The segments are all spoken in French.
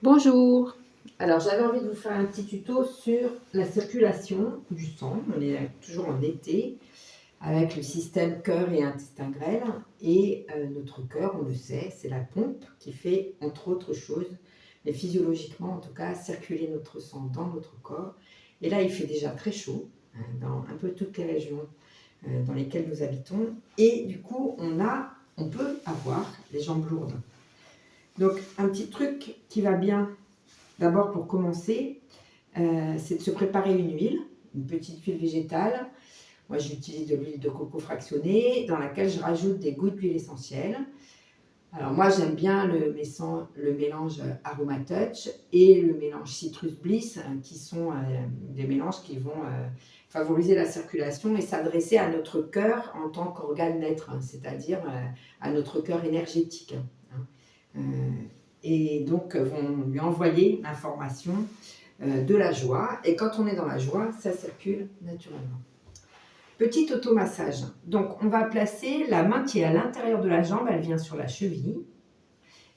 Bonjour. Alors j'avais envie de vous faire un petit tuto sur la circulation du sang. On est toujours en été avec le système cœur et intestin grêle. Et notre cœur, on le sait, c'est la pompe qui fait, entre autres choses, mais physiologiquement en tout cas, circuler notre sang dans notre corps. Et là, il fait déjà très chaud hein, dans un peu toutes les régions dans lesquelles nous habitons. Et du coup, on peut avoir les jambes lourdes. Donc un petit truc qui va bien. D'abord, pour commencer, c'est de se préparer une petite huile végétale. Moi, j'utilise de l'huile de coco fractionnée dans laquelle je rajoute des gouttes d'huile essentielle. Alors moi, j'aime bien le mélange Aromatouch et le mélange Citrus Bliss, qui sont des mélanges qui vont favoriser la circulation et s'adresser à notre cœur en tant qu'organe maître, hein, c'est-à-dire à notre cœur énergétique. Hein. Et donc vont lui envoyer l'information de la joie. Et quand on est dans la joie, ça circule naturellement. Petit automassage. Donc on va placer la main qui est à l'intérieur de la jambe, elle vient sur la cheville.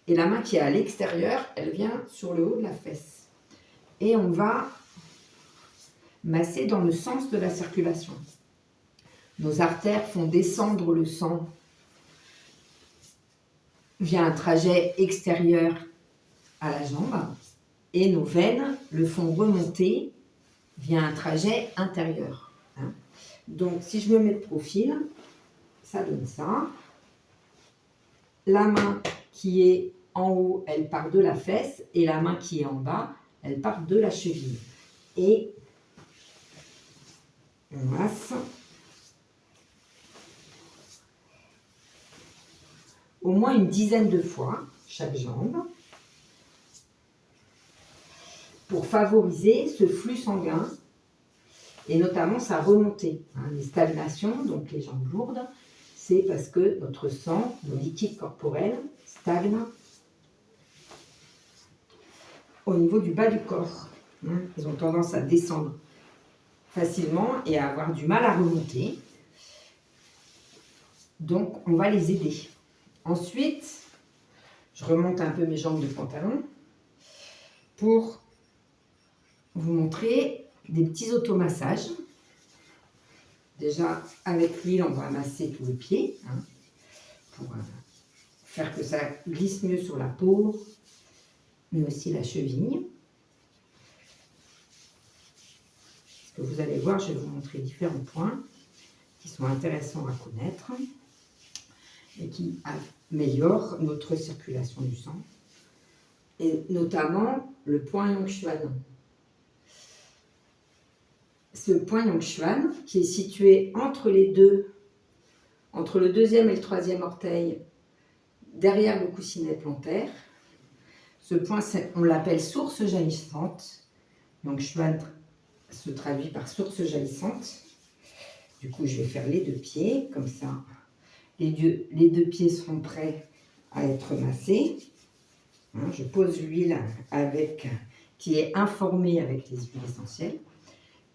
Et la main qui est à l'extérieur, elle vient sur le haut de la fesse. Et on va masser dans le sens de la circulation. Nos artères font descendre le sang via un trajet extérieur à la jambe. Et nos veines le font remonter via un trajet intérieur. Hein. Donc, si je me mets de profil, ça donne ça. La main qui est en haut, elle part de la fesse, et la main qui est en bas, elle part de la cheville. Et on masse au moins une dizaine de fois chaque jambe pour favoriser ce flux sanguin et notamment sa remontée. Hein, les stagnations, donc les jambes lourdes, c'est parce que notre sang, nos liquides corporels stagnent au niveau du bas du corps. Hein, ils ont tendance à descendre facilement et à avoir du mal à remonter. Donc, on va les aider. Ensuite, je remonte un peu mes jambes de pantalon pour vous montrer des petits automassages. Déjà, avec l'huile, on va masser tout le pied hein, pour faire que ça glisse mieux sur la peau, mais aussi la cheville. Ce que vous allez voir, je vais vous montrer différents points qui sont intéressants à connaître et qui améliorent notre circulation du sang. Et notamment le point Yongchuan. Ce point Yongchuan, qui est situé entre le deuxième et le troisième orteil, derrière le coussinet plantaire. Ce point, on l'appelle source jaillissante. Yongchuan se traduit par source jaillissante. Du coup, je vais faire les deux pieds, comme ça. Les deux pieds seront prêts à être massés. Hein, je pose l'huile qui est informée avec les huiles essentielles.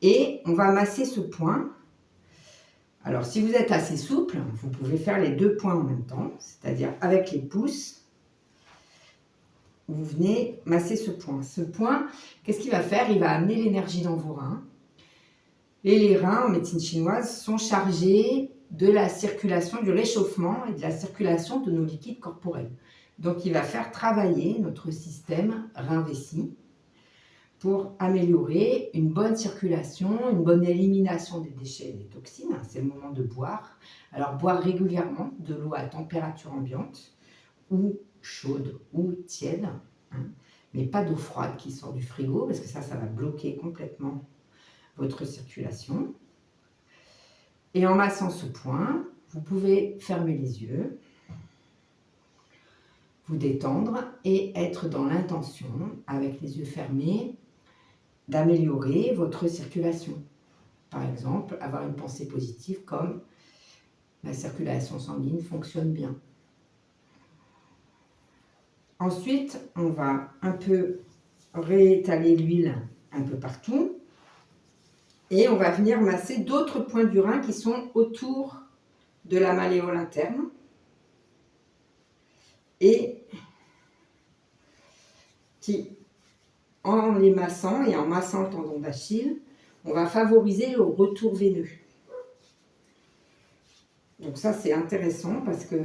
Et on va masser ce point. Alors, si vous êtes assez souple, vous pouvez faire les deux points en même temps, c'est-à-dire avec les pouces, vous venez masser ce point. Ce point, qu'est-ce qu'il va faire? Il va amener l'énergie dans vos reins. Et les reins, en médecine chinoise, sont chargés de la circulation, du réchauffement et de la circulation de nos liquides corporels. Donc, il va faire travailler notre système rein-vessie pour améliorer une bonne circulation, une bonne élimination des déchets et des toxines. C'est le moment de boire. Alors, boire régulièrement de l'eau à température ambiante, ou chaude, ou tiède, hein, mais pas d'eau froide qui sort du frigo, parce que ça va bloquer complètement votre circulation. Et en massant ce point, vous pouvez fermer les yeux, vous détendre et être dans l'intention, avec les yeux fermés, d'améliorer votre circulation. Par exemple, avoir une pensée positive comme la circulation sanguine fonctionne bien. Ensuite, on va un peu réétaler l'huile un peu partout et on va venir masser d'autres points du rein qui sont autour de la malléole interne et qui, en les massant et en massant le tendon d'Achille, on va favoriser le retour veineux. Donc ça, c'est intéressant parce que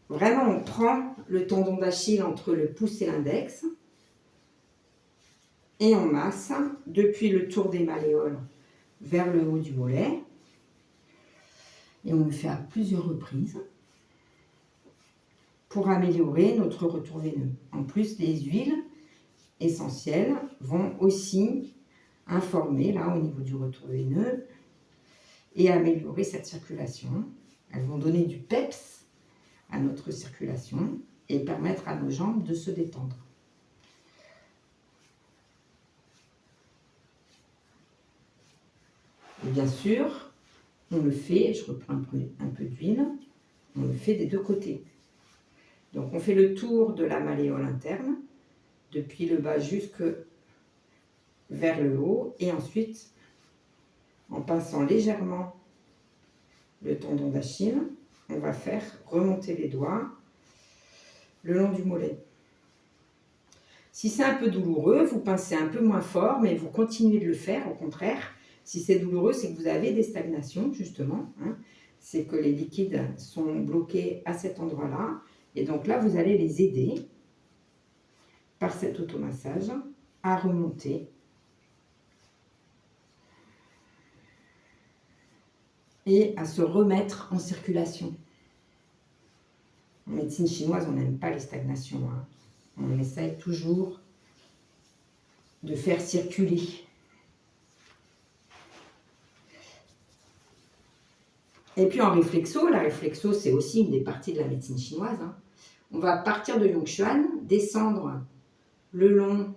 vraiment, on prend le tendon d'Achille entre le pouce et l'index et on masse depuis le tour des malléoles vers le haut du mollet. Et on le fait à plusieurs reprises pour améliorer notre retour veineux. En plus, les huiles essentielles vont aussi informer, là, au niveau du retour veineux et améliorer cette circulation. Elles vont donner du peps à notre circulation et permettre à nos jambes de se détendre. Et bien sûr, on le fait, je reprends un peu d'huile, on le fait des deux côtés. Donc on fait le tour de la malléole interne, depuis le bas jusque vers le haut, et ensuite, en passant légèrement le tendon d'Achille, on va faire remonter les doigts le long du mollet. Si c'est un peu douloureux, vous pincez un peu moins fort, mais vous continuez de le faire, au contraire. Si c'est douloureux, c'est que vous avez des stagnations, justement. Hein. C'est que les liquides sont bloqués à cet endroit-là. Et donc là, vous allez les aider, par cet automassage, à remonter. Et à se remettre en circulation. En médecine chinoise, on n'aime pas les stagnations. Hein. On essaye toujours de faire circuler. Et puis en réflexo, la réflexo, c'est aussi une des parties de la médecine chinoise. Hein. On va partir de Yongquan, descendre le long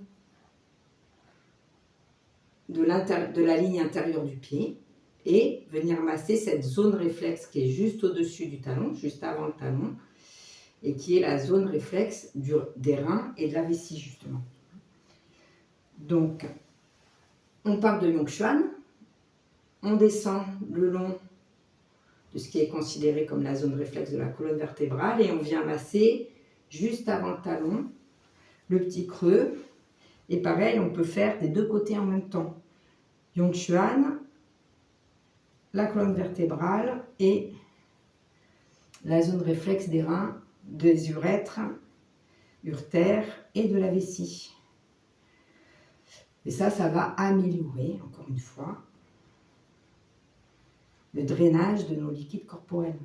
de la ligne intérieure du pied et venir masser cette zone réflexe qui est juste au-dessus du talon, juste avant le talon, et qui est la zone réflexe des reins et de la vessie, justement. Donc, on part de Yongquan, on descend le long de ce qui est considéré comme la zone réflexe de la colonne vertébrale et on vient masser juste avant le talon, le petit creux. Et pareil, on peut faire des deux côtés en même temps. Yongquan, la colonne vertébrale et la zone réflexe des reins, des urètres, urtères et de la vessie. Et ça va améliorer, encore une fois, le drainage de nos liquides corporels.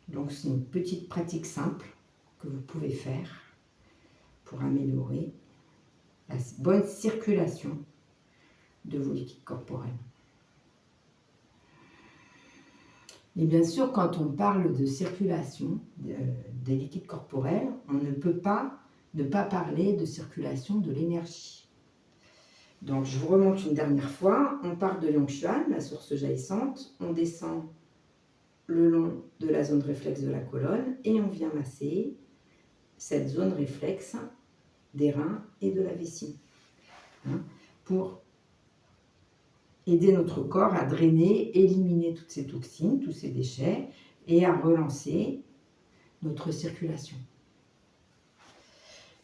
Donc c'est une petite pratique simple que vous pouvez faire pour améliorer la bonne circulation de vos liquides corporels. Et bien sûr, quand on parle de circulation des liquides corporels, on ne peut pas ne pas parler de circulation de l'énergie. Donc je vous remonte une dernière fois, on part de Yongquan, la source jaillissante, on descend le long de la zone réflexe de la colonne et on vient masser cette zone réflexe des reins et de la vessie, hein, pour aider notre corps à drainer, éliminer toutes ces toxines, tous ces déchets et à relancer notre circulation.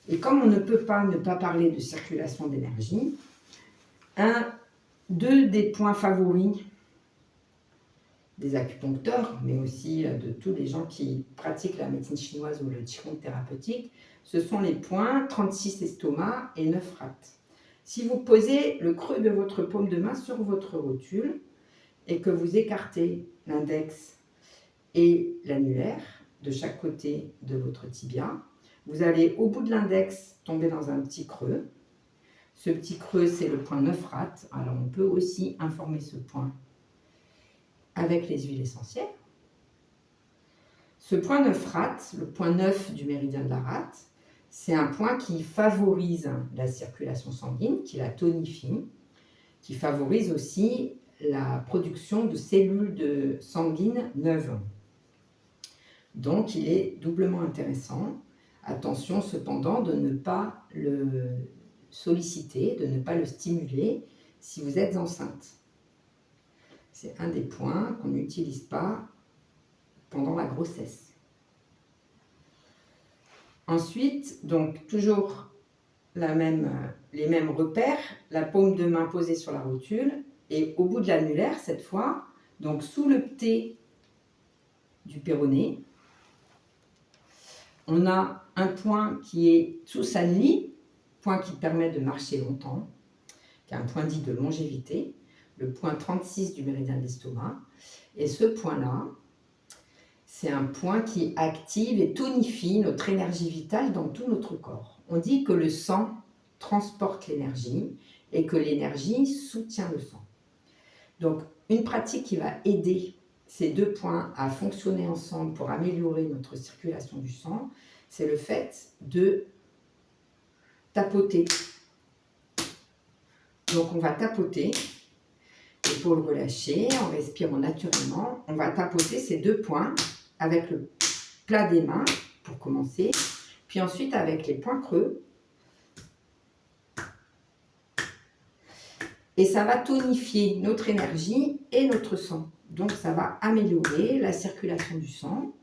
Et comme on ne peut pas ne pas parler de circulation d'énergie, deux des points favoris des acupuncteurs, mais aussi de tous les gens qui pratiquent la médecine chinoise ou le qigong thérapeutique, ce sont les points 36 estomac et 9 rats. Si vous posez le creux de votre paume de main sur votre rotule et que vous écartez l'index et l'annulaire de chaque côté de votre tibia, vous allez au bout de l'index tomber dans un petit creux. Ce petit creux, c'est le point 9 rats. Alors on peut aussi informer ce point avec les huiles essentielles. Ce point 9 rats, le point 9 du méridien de la rate, c'est un point qui favorise la circulation sanguine, qui la tonifie, qui favorise aussi la production de cellules sanguines neuves. Donc il est doublement intéressant. Attention cependant de ne pas le solliciter, de ne pas le stimuler si vous êtes enceinte. C'est un des points qu'on n'utilise pas pendant la grossesse. Ensuite, donc toujours les mêmes repères, la paume de main posée sur la rotule et au bout de l'annulaire cette fois, donc sous le T du péroné, on a un point qui est sous sa lie, point qui permet de marcher longtemps, qui est un point dit de longévité, le point 36 du méridien de l'estomac. Et ce point-là, c'est un point qui active et tonifie notre énergie vitale dans tout notre corps. On dit que le sang transporte l'énergie et que l'énergie soutient le sang. Donc, une pratique qui va aider ces deux points à fonctionner ensemble pour améliorer notre circulation du sang, c'est le fait de tapoter. Donc, on va tapoter, épaules relâchées, en respirant naturellement. On va tapoter ces deux points avec le plat des mains pour commencer, puis ensuite avec les poings creux. Et ça va tonifier notre énergie et notre sang. Donc, ça va améliorer la circulation du sang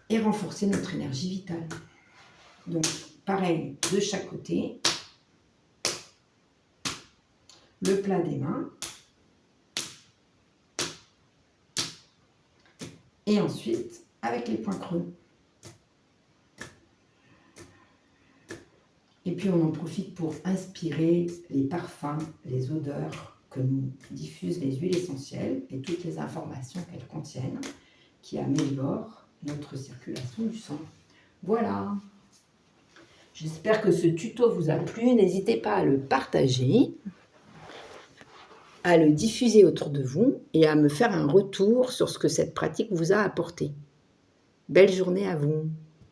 et renforcer notre énergie vitale. Donc, pareil, de chaque côté, le plat des mains. Et ensuite, avec les poings creux. Et puis, on en profite pour inspirer les parfums, les odeurs que nous diffusent les huiles essentielles et toutes les informations qu'elles contiennent qui améliorent notre circulation du sang. Voilà. J'espère que ce tuto vous a plu. N'hésitez pas à le partager, à le diffuser autour de vous et à me faire un retour sur ce que cette pratique vous a apporté. Belle journée à vous.